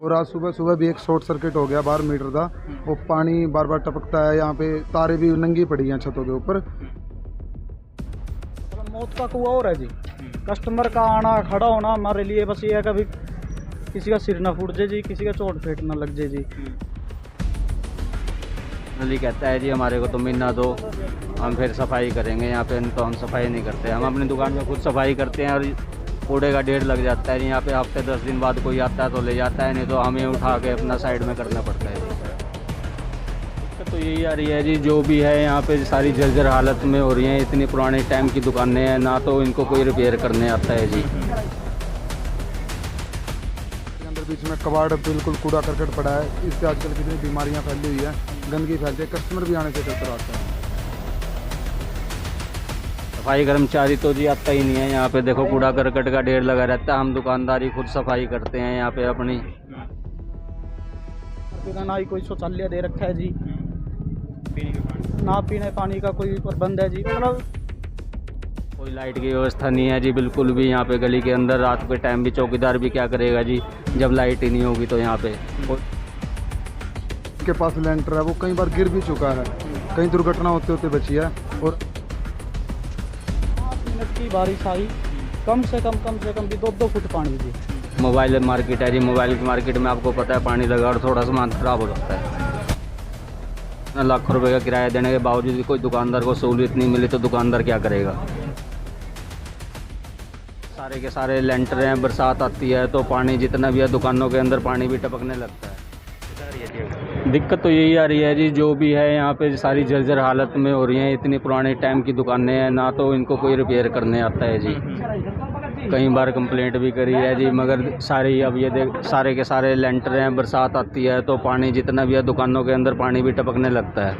और आज सुबह सुबह भी एक शॉर्ट सर्किट हो गया 12 मीटर का। वो पानी बार बार टपकता है, यहाँ पे तारे भी नंगी पड़ी हैं छतों के ऊपर। मौत का कुआं और है जी। कस्टमर का आना खड़ा होना हमारे लिए बस ये है, कभी किसी का सिर ना फूट जाए जी, किसी का चोट फेट ना लग जाए जी। नली कहता है जी हमारे को तो महीना दो, हम फिर सफाई करेंगे। यहाँ पे तो हम सफाई नहीं करते, हम अपनी दुकान में खुद सफाई करते हैं और कूड़े का ढेर लग जाता है। यहाँ पे हफ्ते 10 दिन बाद कोई आता है तो ले जाता है, नहीं तो हमें उठा के अपना साइड में करना पड़ता है। तो यही आ रही है जी, जो भी है यहाँ पे सारी जर्जर हालत में हो रही हैं। इतनी पुराने टाइम की दुकानें हैं, ना तो इनको कोई रिपेयर करने आता है जी। अंदर बीच में कबाड़ बिल्कुल कूड़ा करकट पड़ा है। इससे आजकल कितनी बीमारियां फैली हुई है, गंदगी फैलती है, कस्टमर भी आने से डरता आता है। सफाई कर्मचारी तो जी आता ही नहीं है यहाँ पे। देखो कूड़ा करकट का ढेर लगा रहता है, हम दुकानदारी खुद सफाई करते हैं यहाँ पे अपनी। ना ही कोई शौचालय दे रखा है जी, ना पीने पानी का कोई प्रबंध है जी। मतलब कोई लाइट की व्यवस्था नहीं है जी बिल्कुल भी। यहाँ पे गली के अंदर रात के टाइम भी चौकीदार भी क्या करेगा जी, जब लाइट ही नहीं होगी तो यहाँ पे। के पास लेंटर है, वो कई बार गिर भी चुका है, कई दुर्घटना होते होते बची है। और 5 मिनट की बारिश आई, कम से कम भी 2-2 फुट पानी जी। मोबाइल मार्केट है जी, मोबाइल की मार्केट में आपको पता है पानी लगा और थोड़ा सामान खराब हो जाता है। लाखों रुपए का किराया देने के बावजूद भी कोई दुकानदार को सहूलियत नहीं मिली तो दुकानदार क्या करेगा। सारे के सारे लेंटर हैं, बरसात आती है तो पानी जितना भी है दुकानों के अंदर पानी भी टपकने लगता है। दिक्कत तो यही आ रही है जी, जो भी है यहाँ पे सारी जर्जर हालत में हो रही हैं। इतनी पुराने टाइम की दुकानें हैं, ना तो इनको कोई रिपेयर करने आता है जी। कई बार कंप्लेंट भी करी है जी, मगर सारे अब ये देख सारे के सारे लेंटर हैं, बरसात आती है तो पानी जितना भी है दुकानों के अंदर पानी भी टपकने लगता है।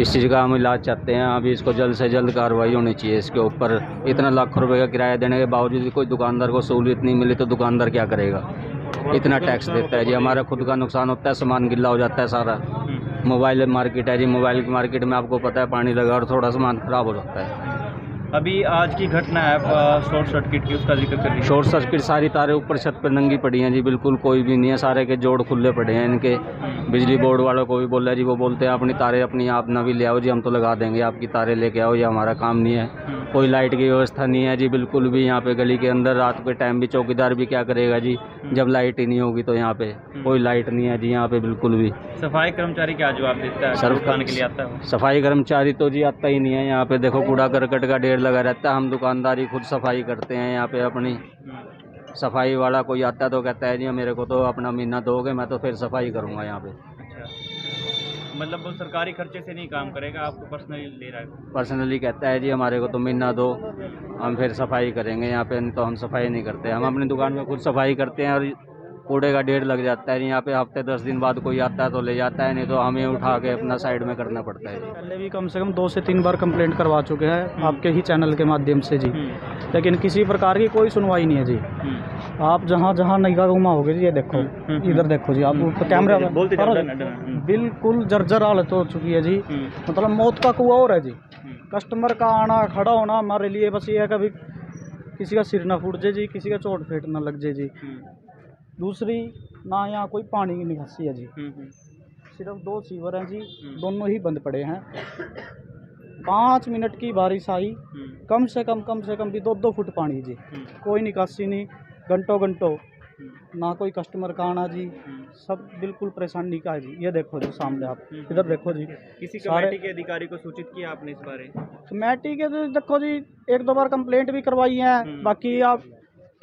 इस चीज़ का हम इलाज चाहते हैं, अभी इसको जल्द से जल्द कार्रवाई होनी चाहिए इसके ऊपर। इतना लाखों रुपए का किराया देने के बावजूद भी कोई दुकानदार को सहूलियत नहीं मिली तो दुकानदार क्या करेगा। इतना टैक्स देता है जी, हमारा खुद का नुकसान होता है, सामान गिल्ला हो जाता है सारा। मोबाइल मार्केट है जी, मोबाइल की मार्केट में आपको पता है पानी लगा और थोड़ा सामान खराब हो जाता है। अभी आज की घटना है शॉर्ट सर्किट की, उसका जिक्र कर लीजिए। शॉर्ट सर्किट सारी तारें ऊपर छत पर नंगी पड़ी हैं जी, बिल्कुल कोई भी नहीं है, सारे के जोड़ खुले पड़े हैं इनके। बिजली बोर्ड वालों को भी बोला जी, वो बोलते हैं अपनी तारें अपनी आप ना भी ले आओ जी, हम तो लगा देंगे, आपकी तारें लेके आओ, ये हमारा काम नहीं है। कोई लाइट की व्यवस्था नहीं है जी बिल्कुल भी। यहाँ पे गली के अंदर रात के टाइम भी चौकीदार भी क्या करेगा जी, जब लाइट ही नहीं होगी तो यहाँ पे कोई लाइट नहीं है जी यहाँ पे बिल्कुल भी। सफाई कर्मचारी क्या जवाब देता है, सर खाने के लिए आता है? सफाई कर्मचारी तो जी आता ही नहीं है यहाँ पे। देखो कूड़ा करकट का ढेर लगा रहता है, हम दुकानदारी खुद सफाई करते हैं यहाँ पे अपनी। सफाई वाला कोई आता है तो कहता है जी मेरे को तो अपना महीना दोगे, मैं तो फिर सफाई करूँगा यहाँ पे। अच्छा, मतलब वो सरकारी खर्चे से नहीं काम करेगा, आपको पर्सनली ले रहा है? पर्सनली कहता है जी हमारे को तो महीना दो, हम फिर सफाई करेंगे यहाँ पे, नहीं तो हम सफाई नहीं करते। हम अपनी दुकान में खुद सफाई करते हैं और कूड़े का ढेर लग जाता है यहाँ पे हफ्ते 10 दिन बाद कोई आता है तो ले जाता है, नहीं तो हमें उठा के अपना साइड में करना पड़ता है। पहले भी कम से कम 2 से 3 बार कंप्लेंट करवा चुके हैं आपके ही चैनल के माध्यम से जी, लेकिन किसी प्रकार की कोई सुनवाई नहीं है जी। आप जहाँ जहाँ निगाह घुमाओगे जी, ये देखो इधर देखो जी, आप कैमरा बिल्कुल जर्जर हालत हो चुकी है जी। मतलब मौत का कुआं और है जी। कस्टमर का आना खड़ा होना हमारे लिए बस ये है, कभी किसी का सिर ना फूट जाए जी, किसी का चोट फेट ना लग जाए जी। दूसरी ना यहाँ कोई पानी की निकासी है जी, सिर्फ 2 सीवर हैं जी, दोनों ही बंद पड़े हैं। 5 मिनट की बारिश आई, कम से कम भी 2-2 फुट पानी जी, कोई निकासी नहीं, घंटों ना कोई कस्टमर का आना जी, सब बिल्कुल परेशानी का है जी। ये देखो जी सामने आप इधर देखो जी। किसी कमेटी के अधिकारी को सूचित किया आपने इस बारे? कमेटी के तो देखो जी 1-2 बार कंप्लेंट भी करवाई है, बाकी आप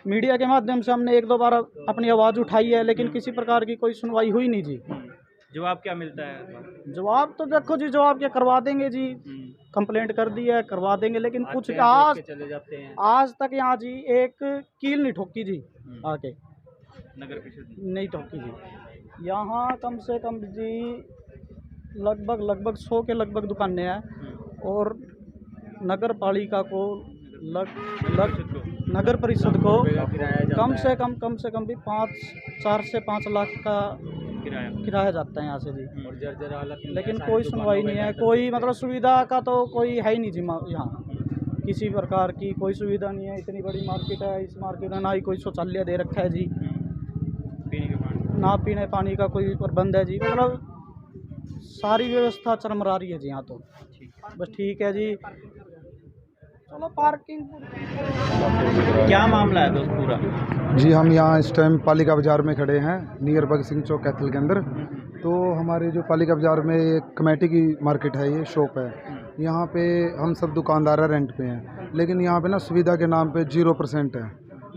मीडिया के माध्यम से हमने 1-2 बार अपनी आवाज़ उठाई है, लेकिन किसी प्रकार की कोई सुनवाई हुई नहीं जी। जवाब क्या मिलता है? जवाब तो देखो जी, जवाब क्या करवा देंगे जी, कंप्लेंट कर दी है करवा देंगे, लेकिन कुछ चले जाते हैं। आज तक यहाँ जी एक कील नहीं ठोकी जी, आके नगर परिषद नहीं ठोकी जी। यहाँ कम से कम जी लगभग 100 के लगभग दुकानें हैं, और नगर पालिका को नगर परिषद को कम से कम भी 4 से 5 लाख का किराया जाता है यहाँ से जी। और जर्जर हालत में लेकिन कोई सुनवाई नहीं है, कोई मतलब सुविधा का तो कोई है ही नहीं जी यहाँ, किसी प्रकार की कोई सुविधा नहीं है। इतनी बड़ी मार्केट है, इस मार्केट में ना ही कोई शौचालय दे रखा है जी। ना पीने पानी का कोई प्रबंध है जी, मतलब सारी व्यवस्था चरमरा रही है जी यहाँ तो। बस ठीक है जी, चलो पार्किंग। क्या मामला है दोस्त पूरा? जी हम यहाँ इस टाइम पालिका बाज़ार में खड़े हैं, नियर भगत सिंह चौक कैथल के अंदर। तो हमारे जो पालिका बाज़ार में एक कमेटी की मार्केट है, ये शॉप है। यहाँ पे हम सब दुकानदार रेंट पे हैं, लेकिन यहाँ पे ना सुविधा के नाम पे 0% है।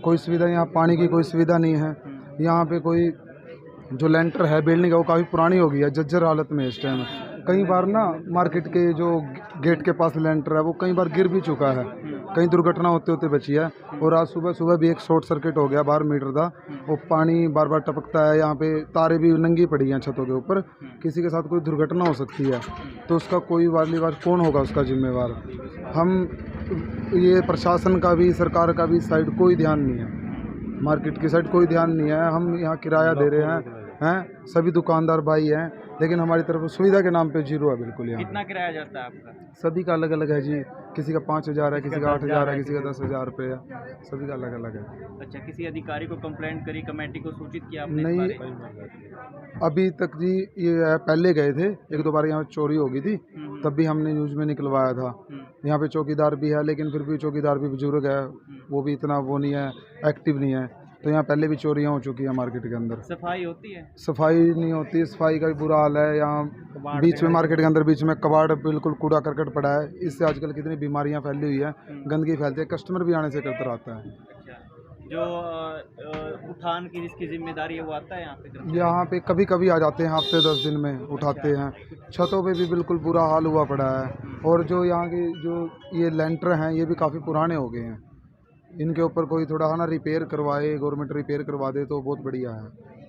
कोई सुविधा यहाँ, पानी की कोई सुविधा नहीं है। यहाँ पे कोई जो लेंटर है बिल्डिंग है वो काफ़ी पुरानी हो गई है, जर्जर हालत में है इस टाइम। कई बार ना मार्केट के जो गेट के पास लेंटर है वो कई बार गिर भी चुका है, कई दुर्घटना होते होते बची है। और आज सुबह सुबह भी एक शॉर्ट सर्किट हो गया बाहर मीटर का, वो पानी बार बार टपकता है। यहाँ पे तारें भी नंगी पड़ी हैं छतों के ऊपर, किसी के साथ कोई दुर्घटना हो सकती है तो उसका कोई वाली बार कौन होगा उसका जिम्मेवार? हम ये प्रशासन का भी सरकार का भी साइड कोई ध्यान नहीं है, मार्केट की साइड कोई ध्यान नहीं है। हम यहाँ किराया दे रहे हैं, सभी दुकानदार भाई हैं, लेकिन हमारी तरफ सुविधा के नाम पे 0 है बिल्कुल। यहाँ कितना किराया जाता है आपका? सभी का अलग अलग है जी, किसी का 5,000 है, किसी का 8,000 है, किसी का 10,000 रुपये है, सभी का अलग अलग है। अच्छा, किसी अधिकारी को कंप्लेंट करी, कमेटी को सूचित किया आपने इस नहीं, बारे? अभी तक जी ये पहले गए थे, 1-2 बार यहाँ चोरी हो गई थी, तब भी हमने न्यूज़ में निकलवाया था। यहाँ पे चौकीदार भी है, लेकिन फिर भी चौकीदार भी बुजुर्ग है, वो भी इतना वो नहीं है, एक्टिव नहीं है। तो यहाँ पहले भी चोरियाँ हो चुकी हैं मार्केट के अंदर। सफाई होती है? सफाई नहीं होती, सफाई का भी बुरा हाल है। यहाँ बीच में मार्केट के अंदर बीच में कबाड़ बिल्कुल कूड़ा करकट पड़ा है। इससे आजकल कितनी बीमारियाँ फैली हुई है, गंदगी फैलती है, कस्टमर भी आने से करता रहता है। अच्छा, जो उठान की जिसकी जिम्मेदारी है वो आता है यहाँ पे? यहाँ पे कभी कभी आ जाते हैं, हफ्ते 10 दिन में उठाते हैं। छतों पे भी बिल्कुल बुरा हाल हुआ पड़ा है। और जो यहाँ के जो ये लेंटर हैं ये भी काफ़ी पुराने हो गए हैं, इनके ऊपर कोई थोड़ा है ना रिपेयर करवाए, गवर्नमेंट रिपेयर करवा दे तो बहुत बढ़िया है।